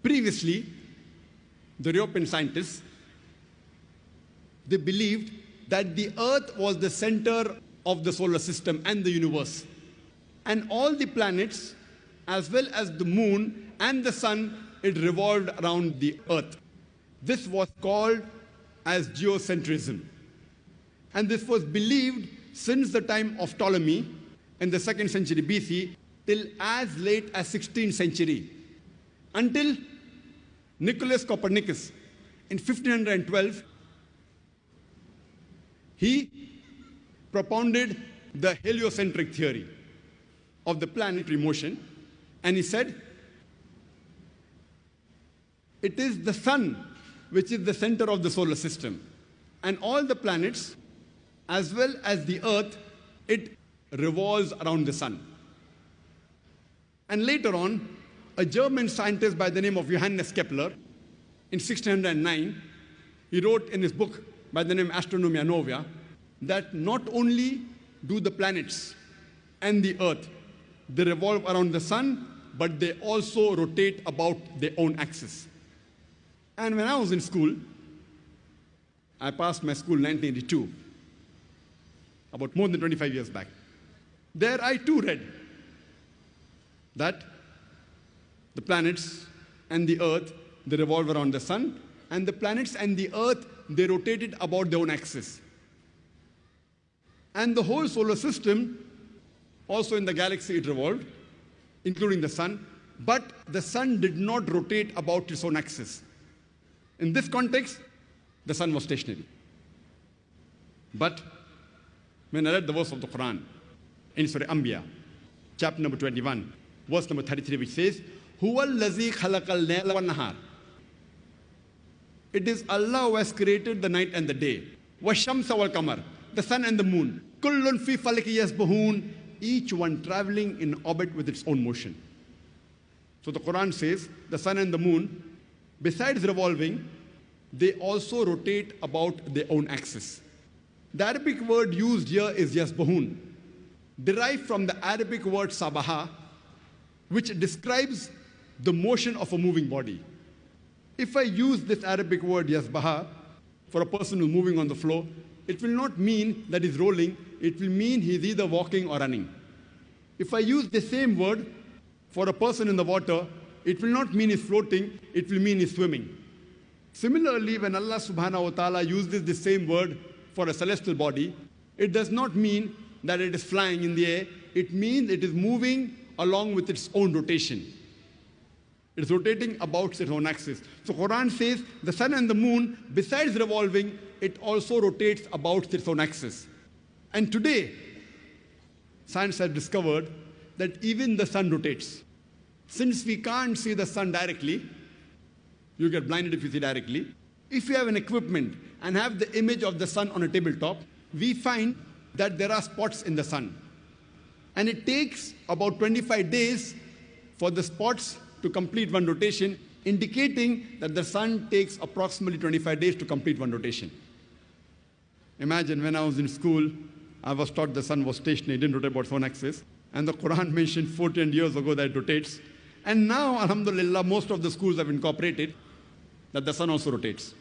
Previously, the European scientists, they believed that the Earth was the center of the solar system and the universe. And all the planets, as well as the moon and the sun, it revolved around the Earth. This was called as geocentrism. And this was believed since the time of Ptolemy in the 2nd century BC till as late as 16th century, until Nicholas Copernicus in 1512, he propounded the heliocentric theory of the planetary motion, and he said, it is the sun which is the center of the solar system, and all the planets, as well as the Earth, it revolves around the sun. And later on, a German scientist by the name of Johannes Kepler, in 1609, he wrote in his book by the name Astronomia Novia that not only do the planets and the Earth, they revolve around the sun, but they also rotate about their own axis. And when I was in school, I passed my school in 1982, about more than 25 years back. There I too read that the planets and the Earth, they revolve around the sun, and the planets and the Earth, they rotated about their own axis. And the whole solar system, also in the galaxy, it revolved, including the sun, but the sun did not rotate about its own axis. In this context, the sun was stationary. But when I read the verse of the Quran in Surah Anbiya, chapter number 21, verse number 33, which says, Huwa allazi khalaqal layla wan nahar. It is Allah who has created the night and the day. Washamsa wal qamar, the sun and the moon. Kullun fi falaki yasbahun, each one traveling in orbit with its own motion. So the Quran says the sun and the moon, besides revolving, they also rotate about their own axis. The Arabic word used here is yasbahun, derived from the Arabic word sabaha, which describes the motion of a moving body. If I use this Arabic word yasbaha for a person who's moving on the floor, it will not mean that he's rolling, it will mean he's either walking or running. If I use the same word for a person in the water, it will not mean he's floating, it will mean he's swimming. Similarly, when Allah subhanahu wa ta'ala uses the same word for a celestial body, it does not mean that it is flying in the air, it means it is moving along with its own rotation. It's rotating about its own axis. So Quran says the sun and the moon, besides revolving, it also rotates about its own axis. And today, science has discovered that even the sun rotates. Since we can't see the sun directly, you get blinded if you see directly. If you have an equipment and have the image of the sun on a tabletop, we find that there are spots in the sun. And it takes about 25 days for the spots to complete one rotation, indicating that the sun takes approximately 25 days to complete one rotation. Imagine when I was in school, I was taught the sun was stationary, it didn't rotate about its own axis. And the Quran mentioned 14 years ago that it rotates. And now, alhamdulillah, most of the schools have incorporated that the sun also rotates.